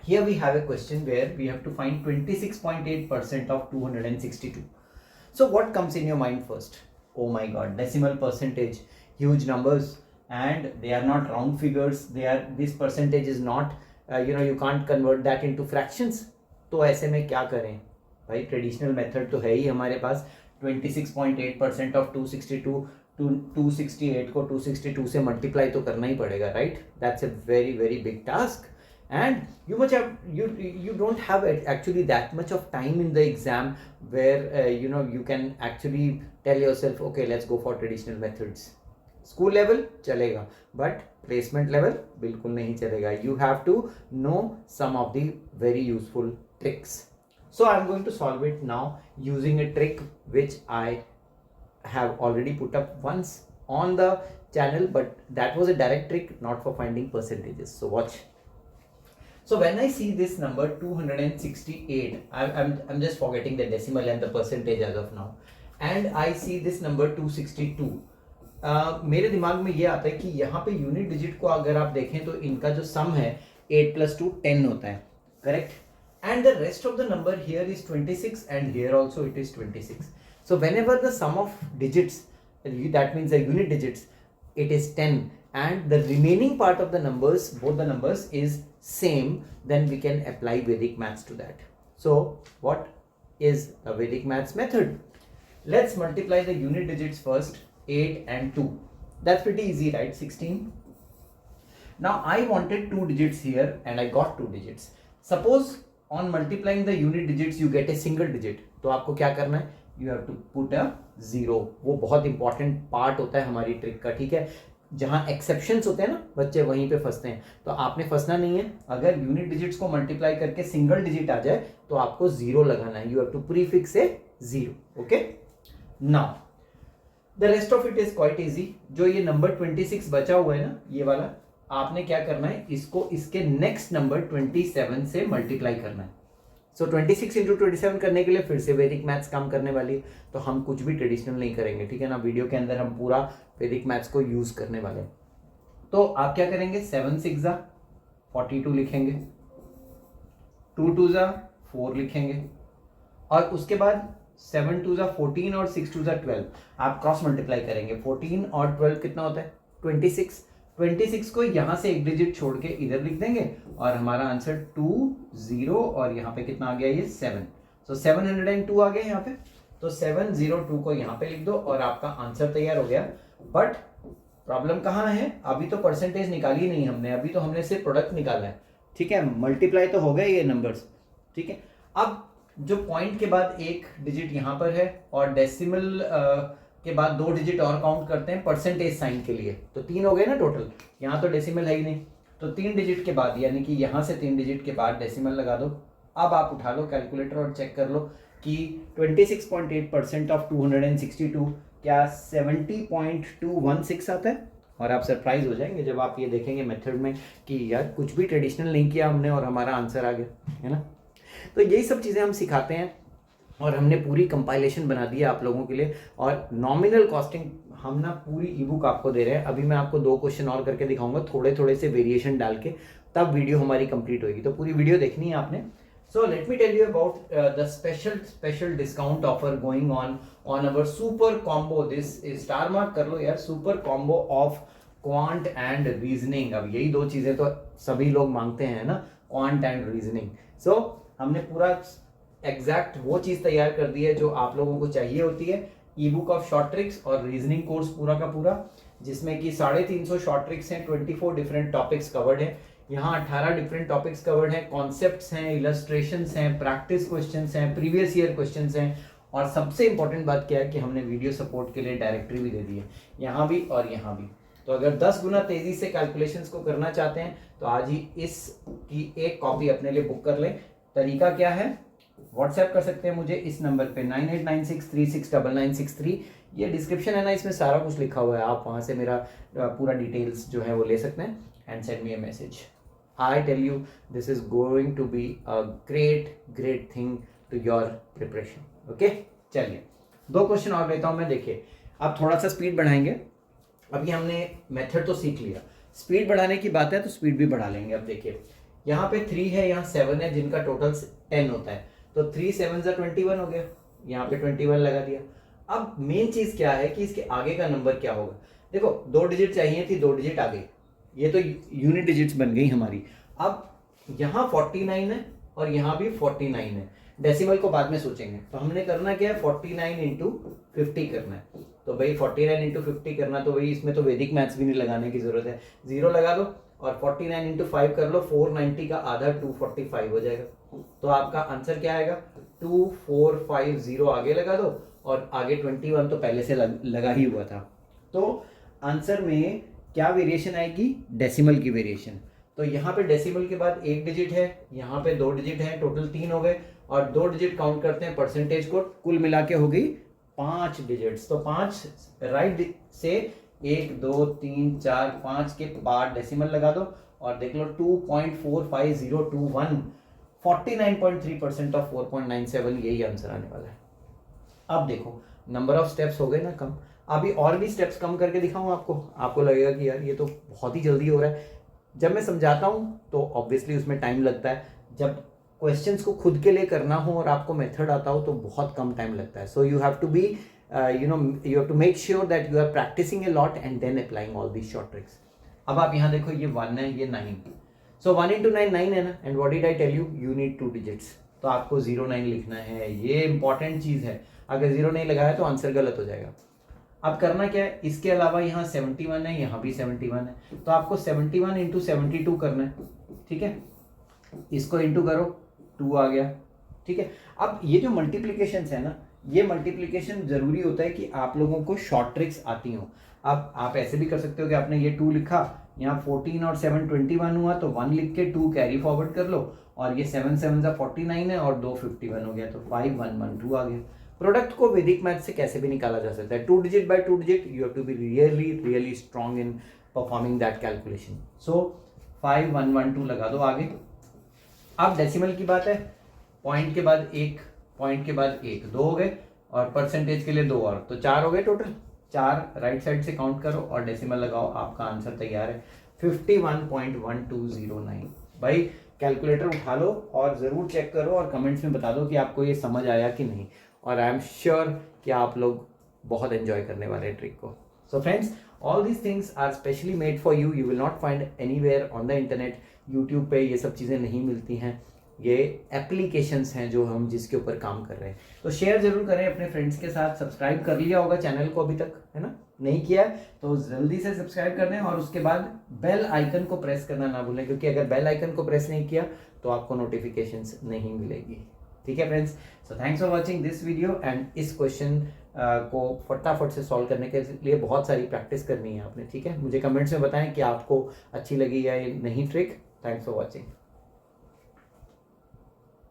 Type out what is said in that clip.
here we have a question where we have to find 26.8% of 262. So what comes in your mind first? Oh my god, decimal percentage, huge numbers, and they are not round figures. This percentage is not you can't convert that into fractions. तो ऐसे में क्या करें भाई? Traditional method तो है ही हमारे पास. 26.8% of 262 268 को 262 से मल्टीप्लाई तो करना ही पड़ेगा, right? That's a very very big task. And you don't have actually that much of time in the exam where you can actually tell yourself, okay, let's go for traditional methods. School level चलेगा, but placement level बिल्कुल नहीं चलेगा. You have to know some of the very useful tricks. So I'm going to solve it now using a trick which I have already put up once on the channel, but that was a direct trick, not for finding percentages. So watch. So when I see this number 268, I'm just forgetting the decimal and the percentage as of now, and I see this number 262. मेरे दिमाग में ये आता है कि यहाँ पे unit digit को अगर आप देखें तो इनका जो सम है 8 + 2 10 होता है, correct? And the rest of the number here is 26 and here also it is 26. So whenever the sum of digits, that means the unit digits, it is 10 and the remaining part of the numbers, both the numbers is same, then we can apply Vedic maths to that. So what is a Vedic maths method? Let's multiply the unit digits first, 8 and 2. That's pretty easy, right? 16. Now I wanted 2 digits here and I got 2 digits. Suppose on multiplying the unit digits you get a single digit. तो आपको क्या करना है? You have to put a 0. वो बहुत important part होता है हमारी ट्रिक का, ठीक है? जहाँ एक्सेप्शंस होते हैं ना बच्चे, वहीं पे फंसते हैं. तो आपने फंसना नहीं है. अगर यूनिट डिजिट्स को मल्टीप्लाई करके सिंगल डिजिट आ जाए तो आपको 0 लगाना है. You have to prefix a 0. Okay, now the rest of it is quite easy. जो ये नंबर 26 बचा हुआ है ना, ये वाला, आपने क्या करना है? इसको इसके नेक्स्ट नंबर 27 से मल्टीप्लाई करना है. सो 26 इंटू 27 करने के लिए फिर से वैदिक मैथ्स काम करने वाली है. तो हम कुछ भी ट्रेडिशनल नहीं करेंगे, ठीक है ना? वीडियो के अंदर हम पूरा वैदिक मैथ्स को यूज करने वाले हैं. तो आप क्या करेंगे? 7 6 जा 42 लिखेंगे, 2 2 जा 4 लिखेंगे, और उसके बाद 7 2 जा 14 और 6 2 जा 12. आप क्रॉस मल्टीप्लाई करेंगे. 14 और 12 कितना होता है? 26. 26 को यहाँ से एक डिजिट छोड़ के इधर लिख देंगे और हमारा आंसर 2 0 और यहाँ पे कितना आ गया? ये 7. सो 702 आ गया यहाँ पे. तो 702 को यहाँ पे लिख दो और आपका आंसर तैयार हो गया. बट प्रॉब्लम कहाँ है? अभी तो परसेंटेज निकाली नहीं हमने, अभी तो हमने सिर्फ प्रोडक्ट निकाला है, ठीक है? मल्टीप्लाई तो हो गए ये नंबर्स, ठीक है? अब जो पॉइंट के बाद एक डिजिट यहाँ पर है और डेसिमल के बाद 2 डिजिट और काउंट करते हैं परसेंटेज साइन के लिए, तो 3 हो गए ना टोटल. यहाँ तो डेसिमल है ही नहीं, तो 3 डिजिट के बाद, यानी कि यहाँ से 3 डिजिट के बाद डेसिमल लगा दो. अब आप उठा लो कैलकुलेटर और चेक कर लो कि 26.8% ऑफ 262 क्या 70.216 आता है. और आप सरप्राइज हो जाएंगे जब आप ये देखेंगे मेथड में कि यार कुछ भी ट्रेडिशनल नहीं किया हमने और हमारा आंसर आ गया, है ना? तो यही सब चीज़ें हम सिखाते हैं और हमने पूरी कंपाइलेशन बना दी है आप लोगों के लिए. और नॉमिनल कॉस्टिंग हम ना पूरी ई बुक आपको दे रहे हैं. अभी मैं आपको 2 क्वेश्चन और करके दिखाऊंगा, थोड़े थोड़े से वेरिएशन डाल के, तब वीडियो हमारी कंप्लीट होगी. तो पूरी वीडियो देखनी है आपने. So let me tell you about the special discount offer going on our super combo. This star mark कर लो यार, super combo of quant and reasoning. अब यही 2 चीजें तो सभी लोग मांगते हैं ना, क्वांट एंड रीजनिंग. सो हमने पूरा एग्जैक्ट वो चीज तैयार कर दी है जो आप लोगों को चाहिए होती है. ई बुक ऑफ शॉर्ट ट्रिक्स और रीजनिंग कोर्स पूरा का पूरा, जिसमें कि 350 शॉर्ट ट्रिक्स हैं, 24 डिफरेंट टॉपिक्स कवर्ड हैं. यहाँ 18 डिफरेंट टॉपिक्स कवर्ड हैं, कॉन्सेप्ट्स हैं, इलस्ट्रेशंस हैं, प्रैक्टिस क्वेश्चंस हैं, प्रीवियस ईयर क्वेश्चंस हैं. और सबसे इंपॉर्टेंट बात क्या है कि हमने वीडियो सपोर्ट के लिए डायरेक्टरी भी दे दी है, यहाँ भी और यहाँ भी. तो अगर 10 गुना तेजी से कैलकुलेशंस को करना चाहते हैं तो आज ही इसकी एक कॉपी अपने लिए बुक कर लें. तरीका क्या है? व्हाट्सएप कर सकते हैं मुझे इस नंबर पे 9896369963. ये डिस्क्रिप्शन है ना, इसमें सारा कुछ लिखा हुआ है. आप वहाँ से मेरा पूरा डिटेल्स जो है वो ले सकते हैं and send me a message. I tell you this is going to be a great thing to your preparation. Okay, चलिए 2 क्वेश्चन और लेता हूँ मैं. देखिए, अब थोड़ा सा स्पीड बढ़ाएंगे. अभी हमने मेथड तो सीख लिया, स्पीड बढ़ाने की बात है तो स्पीड भी बढ़ा लेंगे. अब देखिए, यहाँ पे 3 है, यहाँ 7 है, जिनका टोटल 10 होता है, तो 3 7 21 हो गया, यहाँ पे 21 लगा दिया। अब मेन चीज क्या है कि इसके आगे का नंबर क्या होगा। देखो 2 डिजिट चाहिए थी, 2 डिजिट आ गई, ये तो यूनिट डिजिट्स बन गई हमारी। अब यहाँ 49 है और यहाँ भी 49 है, डेसिमल को बाद में सोचेंगे। तो हमने करना क्या है, 49 इंटू 50 करना है। तो भाई 49 इंटू 50 करना, तो भाई इसमें तो वैदिक मैथ्स भी नहीं लगाने की जरूरत है, 0 लगा दो और 49 इंटू 5 कर लो, 490 का आधा 245 हो जाएगा। तो आपका आंसर क्या आएगा, 2450 आगे लगा दो और आगे 21 तो पहले से लगा ही हुआ था। तो आंसर में क्या वेरिएशन आएगी, डेसिमल की वेरिएशन। तो यहाँ पे डेसिमल के बाद 1 डिजिट है, यहाँ पे 2 डिजिट है, टोटल 3 हो गए और 2 डिजिट काउंट करते हैं परसेंटेज को, कुल मिला के हो गई 5 डिजिट्स। तो 5 राइट से 1 2 3 4 5 के बाद डेसिमल लगा दो और देख लो 2.45021, 49.3% ऑफ 4.97, यही आंसर आने वाला है। अब देखो नंबर ऑफ स्टेप्स हो गए ना कम, अभी और भी स्टेप्स कम करके दिखाऊं आपको लगेगा कि यार ये तो बहुत ही जल्दी हो रहा है। जब मैं समझाता हूं तो ऑब्वियसली उसमें टाइम लगता है, जब क्वेश्चंस को खुद के लिए करना हो और आपको मेथड आता हो तो बहुत कम टाइम लगता है। So you have to be you have to make sure that you are practicing a lot and then applying all these short tricks. अब आप यहाँ देखो, ये 1 है, ये 9, सो 1 into 9 9 है ना, and what did I tell you need 2 digits. तो आपको 09 लिखना है, ये इंपॉर्टेंट चीज है, अगर 0 नहीं लगाया तो आंसर गलत हो जाएगा। अब करना क्या है, इसके अलावा यहाँ 71 है, यहाँ भी 71 है, तो आपको 71 इंटू 72 करना है, ठीक है। इसको इंटू करो, 2 आ गया, ठीक है। अब ये जो मल्टीप्लीकेशन है ना, ये मल्टीप्लीकेशन जरूरी होता है कि आप लोगों को शॉर्ट ट्रिक्स आती हो। अब आप ऐसे भी कर सकते हो कि आपने ये 2 लिखा, यहाँ 14 और 7 21 हुआ, तो 1 लिख के 2 कैरी फॉरवर्ड कर लो और ये 7 7 49 है और 2 51 हो गया, तो 5112 आ गया। प्रोडक्ट को वैदिक मैथ से कैसे भी निकाला जा सकता है, 2 digit by 2 digit, you have to be really strong in performing that calculation. So 5112 लगा दो आगे। अब डेसिमल की बात है, पॉइंट के बाद 1, पॉइंट के बाद 1, 2 हो गए और परसेंटेज के लिए 2 और, तो 4 हो गए टोटल। 4 राइट साइड से काउंट करो और डेसिमल लगाओ, आपका आंसर तैयार है 51.1209। भाई कैलकुलेटर उठा लो और ज़रूर चेक करो और कमेंट्स में बता दो कि आपको ये समझ आया कि नहीं, और आई एम श्योर कि आप लोग बहुत एंजॉय करने वाले हैं ट्रिक को। So friends, all these things are specially made for you, you will not find anywhere on the internet. YouTube पे ये सब चीज़ें नहीं मिलती हैं, ये एप्लीकेशंस हैं जो हम जिसके ऊपर काम कर रहे हैं। तो शेयर जरूर करें अपने फ्रेंड्स के साथ, सब्सक्राइब कर लिया होगा चैनल को अभी तक, है ना, नहीं किया तो जल्दी से सब्सक्राइब कर दें और उसके बाद बेल आइकन को प्रेस करना ना भूलें, क्योंकि अगर बेल आइकन को प्रेस नहीं किया तो आपको नोटिफिकेशंस नहीं मिलेगी। ठीक है friends, so thanks for watching this video and इस क्वेश्चन को फटाफट से सॉल्व करने के लिए बहुत सारी प्रैक्टिस करनी है आपने, ठीक है। मुझे कमेंट्स में बताएं कि आपको अच्छी लगी या नहीं ट्रिक। Thanks for watching.